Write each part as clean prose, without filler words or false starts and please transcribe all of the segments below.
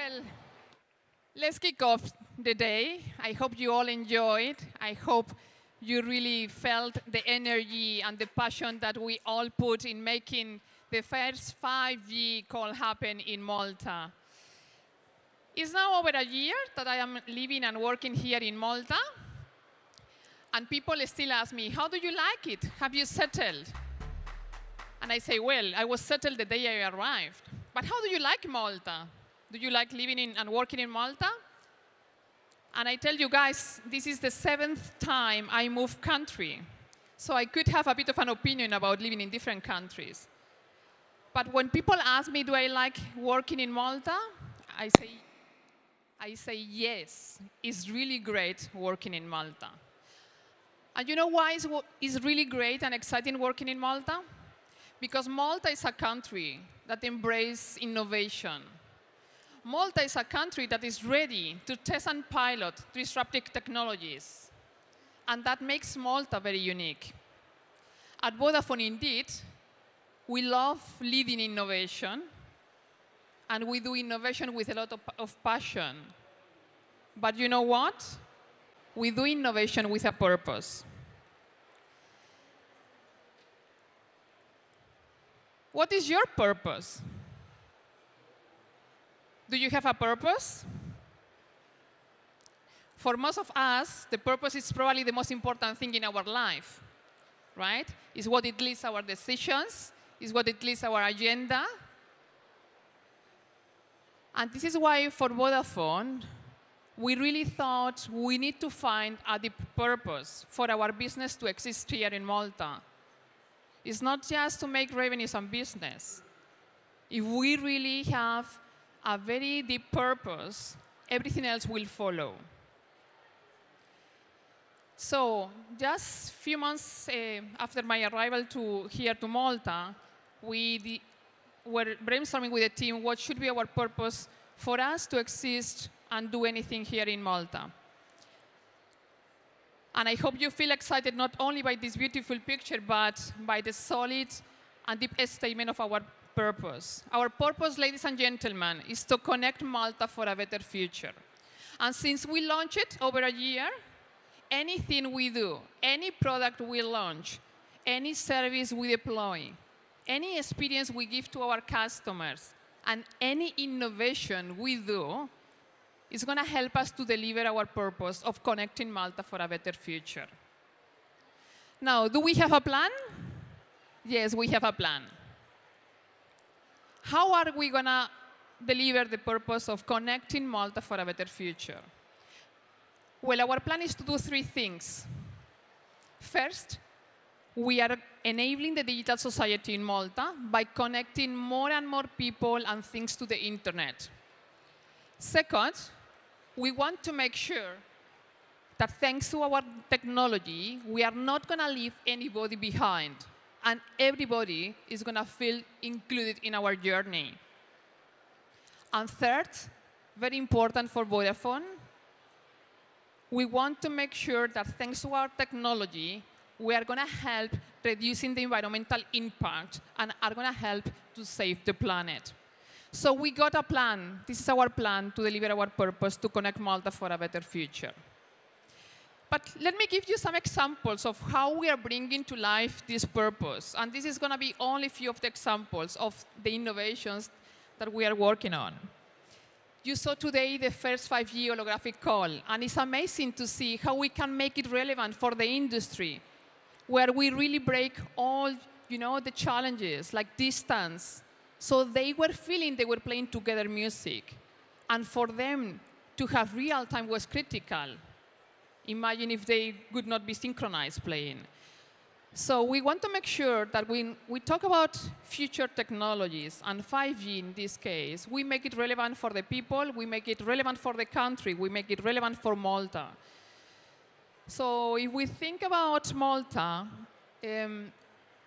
Well, let's kick off the day. I hope you all enjoyed. I hope you really felt the energy and the passion that we all put in making the first 5G call happen in Malta. It's now over a year that I am living and working here in Malta. And people still ask me, how do you like it? Have you settled? And I say, well, I was settled the day I arrived. But how do you like Malta? Do you like living in and working in Malta? And I tell you guys, this is the 7th time I moved country. So I could have a bit of an opinion about living in different countries. But when people ask me, do I like working in Malta? I say yes, it's really great working in Malta. And you know why it's really great and exciting working in Malta? Because Malta is a country that embraces innovation. Malta is a country that is ready to test and pilot disruptive technologies. And that makes Malta very unique. At Vodafone, indeed, we love leading innovation, and we do innovation with a lot of passion. But you know what? We do innovation with a purpose. What is your purpose? Do you have a purpose? For most of us, the purpose is probably the most important thing in our life, right? It's what it leads our decisions, it's what it leads our agenda. And this is why for Vodafone, we really thought we need to find a deep purpose for our business to exist here in Malta. It's not just to make revenues and business. If we really have a very deep purpose, everything else will follow. So just a few months after my arrival here to Malta, we were brainstorming with the team what should be our purpose for us to exist and do anything here in Malta. And I hope you feel excited not only by this beautiful picture, but by the solid and deep statement of our purpose. Our purpose, ladies and gentlemen, is to connect Malta for a better future. And since we launched it over a year, anything we do, any product we launch, any service we deploy, any experience we give to our customers, and any innovation we do is going to help us to deliver our purpose of connecting Malta for a better future. Now, do we have a plan? Yes, we have a plan. How are we going to deliver the purpose of connecting Malta for a better future? Well, our plan is to do 3 things. First, we are enabling the digital society in Malta by connecting more and more people and things to the internet. Second, we want to make sure that thanks to our technology, we are not going to leave anybody behind, and everybody is going to feel included in our journey. And third, very important for Vodafone, we want to make sure that thanks to our technology, we are going to help reducing the environmental impact and are going to help to save the planet. So we got a plan. This is our plan to deliver our purpose to connect Malta for a better future. But let me give you some examples of how we are bringing to life this purpose. And this is going to be only a few of the examples of the innovations that we are working on. You saw today the first 5G holographic call, and it's amazing to see how we can make it relevant for the industry, where we really break all the challenges, like distance. So they were feeling they were playing together music. And for them to have real time was critical. Imagine if they would not be synchronized playing. So we want to make sure that when we talk about future technologies, and 5G in this case, we make it relevant for the people, we make it relevant for the country, we make it relevant for Malta. So if we think about Malta,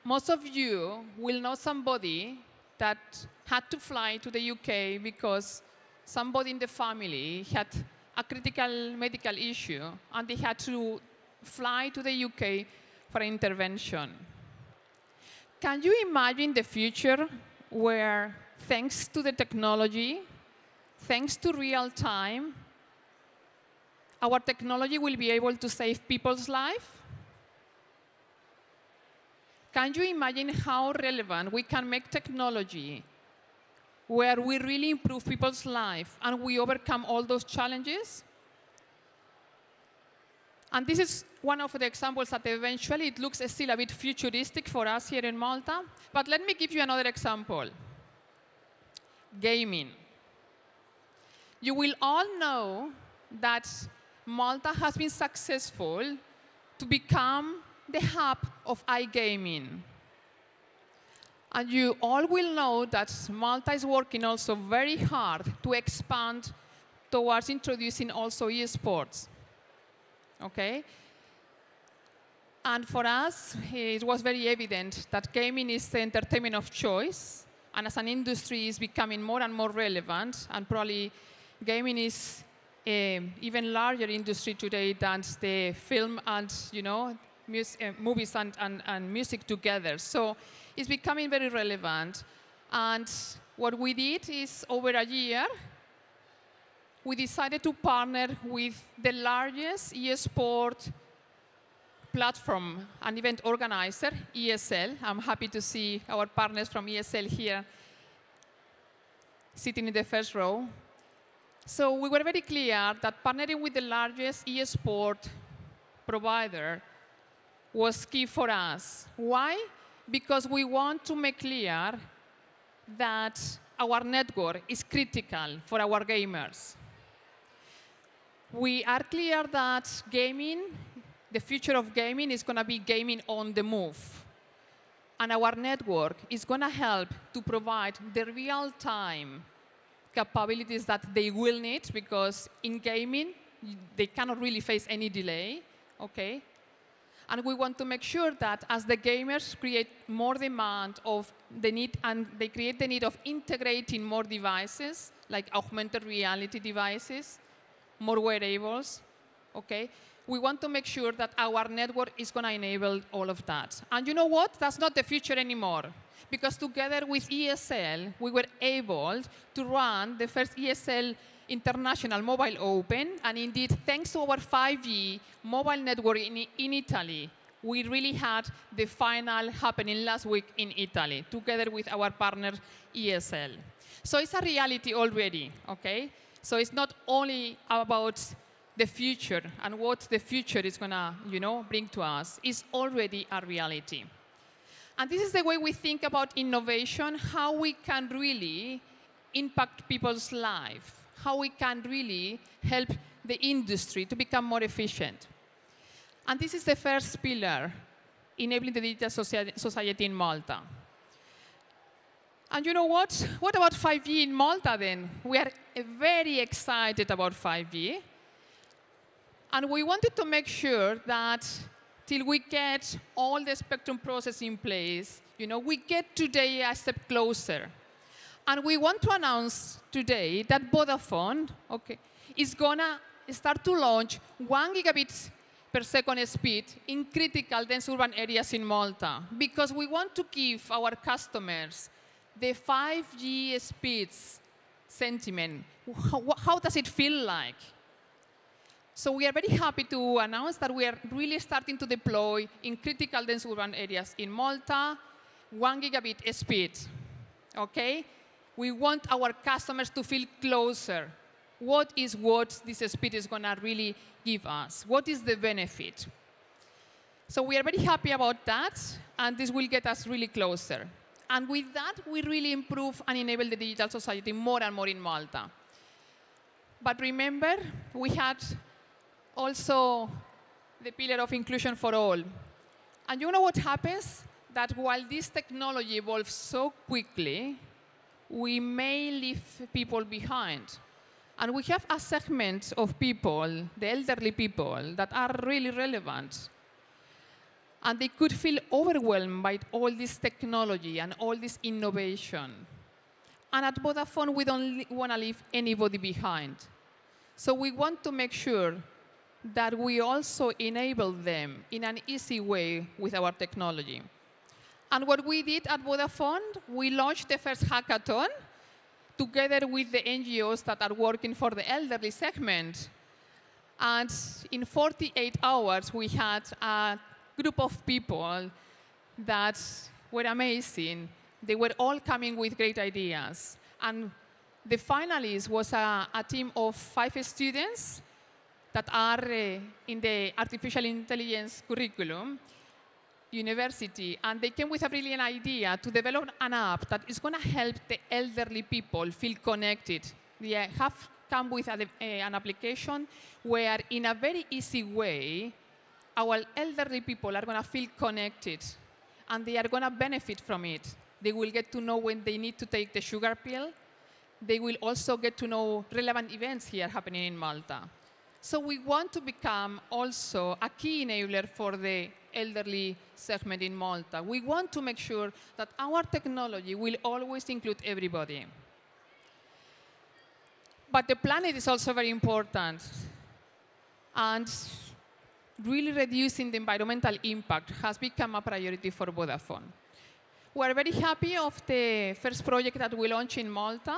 most of you will know somebody that had to fly to the UK because somebody in the family had a critical medical issue, and they had to fly to the UK for intervention. Can you imagine the future where, thanks to the technology, thanks to real time, our technology will be able to save people's lives? Can you imagine how relevant we can make technology where we really improve people's life and we overcome all those challenges? And this is one of the examples that eventually it looks still a bit futuristic for us here in Malta. But let me give you another example. Gaming. You will all know that Malta has been successful to become the hub of iGaming. And you all will know that Malta is working also very hard to expand towards introducing also esports. Okay? And for us, it was very evident that gaming is the entertainment of choice, and as an industry is becoming more and more relevant, and probably gaming is an even larger industry today than the film and movies and music together. So it's becoming very relevant. And what we did is, over a year, we decided to partner with the largest eSport platform and event organizer, ESL. I'm happy to see our partners from ESL here sitting in the first row. So we were very clear that partnering with the largest eSport provider was key for us. Why? Because we want to make clear that our network is critical for our gamers. We are clear that gaming, the future of gaming, is going to be gaming on the move. And our network is going to help to provide the real-time capabilities that they will need, because in gaming, they cannot really face any delay. Okay? And we want to make sure that as the gamers create more demand of the need, and they create the need of integrating more devices, like augmented reality devices, more wearables, okay? We want to make sure that our network is going to enable all of that. And you know what? That's not the future anymore. Because together with ESL, we were able to run the first ESL International Mobile Open. And indeed, thanks to our 5G mobile network in Italy, we really had the final happening last week in Italy, together with our partner ESL. So it's a reality already, okay? So it's not only about the future and what the future is going to bring to us. It's already a reality. And this is the way we think about innovation, how we can really impact people's lives, how we can really help the industry to become more efficient. And this is the first pillar, enabling the digital society in Malta. And you know what? What about 5G in Malta then? We are very excited about 5G. And we wanted to make sure that till we get all the spectrum process in place, we get today a step closer. And we want to announce today that Vodafone, is going to start to launch 1 gigabit per second speed in critical dense urban areas in Malta, because we want to give our customers the 5G speeds sentiment. How does it feel like? So we are very happy to announce that we are really starting to deploy in critical dense urban areas in Malta 1 gigabit speed. Okay? We want our customers to feel closer. What this speed is going to really give us? What is the benefit? So we are very happy about that, and this will get us really closer. And with that, we really improve and enable the digital society more and more in Malta. But remember, we had also the pillar of inclusion for all. And you know what happens? That while this technology evolves so quickly, we may leave people behind. And we have a segment of people, the elderly people, that are really relevant. And they could feel overwhelmed by all this technology and all this innovation. And at Vodafone, we don't want to leave anybody behind. So we want to make sure that we also enable them in an easy way with our technology. And what we did at Vodafone, we launched the first hackathon together with the NGOs that are working for the elderly segment. And in 48 hours, we had a group of people that were amazing. They were all coming with great ideas. And the finalists was a team of 5 students that are in the artificial intelligence curriculum university, and they came with a brilliant idea to develop an app that is going to help the elderly people feel connected. They have come with an application where, in a very easy way, our elderly people are going to feel connected, and they are going to benefit from it. They will get to know when they need to take the sugar pill. They will also get to know relevant events here happening in Malta. So we want to become also a key enabler for the elderly segment in Malta. We want to make sure that our technology will always include everybody. But the planet is also very important. And really reducing the environmental impact has become a priority for Vodafone. We are very happy of the first project that we launched in Malta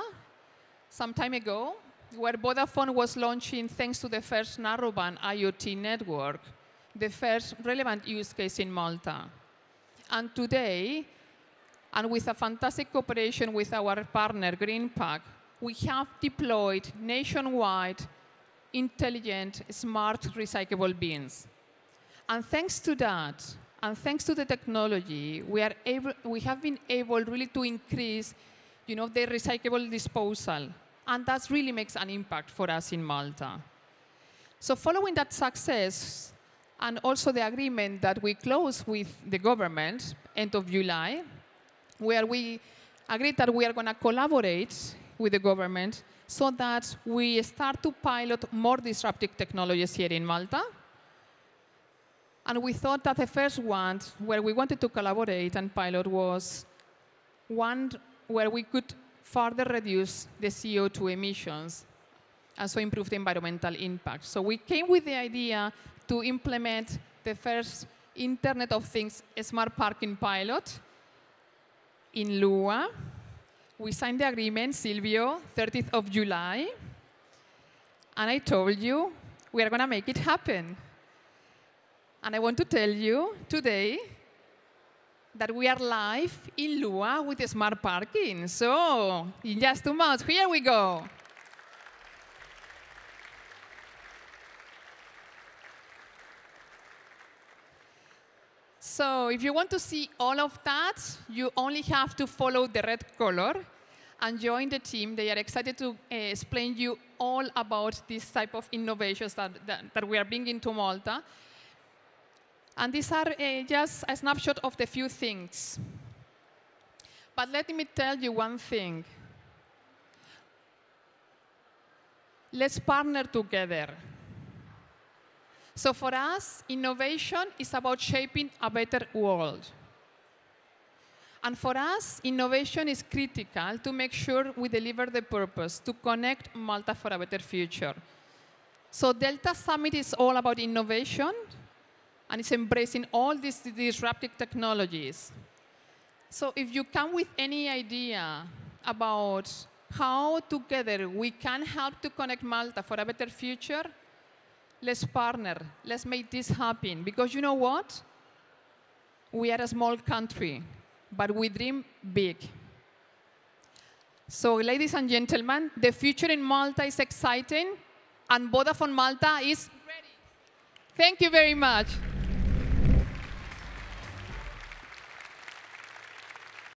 some time ago, where Vodafone was launching, thanks to the first narrowband IoT network, the first relevant use case in Malta. And today, and with a fantastic cooperation with our partner, Greenpack, we have deployed nationwide intelligent, smart, recyclable bins. And thanks to that, and thanks to the technology, we have been able really to increase the recyclable disposal. And that really makes an impact for us in Malta. So following that success, and also the agreement that we closed with the government end of July, where we agreed that we are going to collaborate with the government so that we start to pilot more disruptive technologies here in Malta. And we thought that the first one where we wanted to collaborate and pilot was one where we could further reduce the CO2 emissions and so improve the environmental impact. So we came with the idea to implement the first Internet of Things smart parking pilot in Lua. We signed the agreement, Silvio, 30th of July. And I told you, we are going to make it happen. And I want to tell you today that we are live in Lua with the smart parking. So in just 2 months, here we go. So if you want to see all of that, you only have to follow the red color and join the team. They are excited to explain you all about this type of innovations that we are bringing to Malta. And these are just a snapshot of the few things. But let me tell you one thing. Let's partner together. So for us, innovation is about shaping a better world. And for us, innovation is critical to make sure we deliver the purpose, to connect Malta for a better future. So Delta Summit is all about innovation, and it's embracing all these disruptive technologies. So if you come with any idea about how together we can help to connect Malta for a better future, let's partner. Let's make this happen. Because you know what? We are a small country, but we dream big. So ladies and gentlemen, the future in Malta is exciting, and Vodafone Malta is ready. Thank you very much.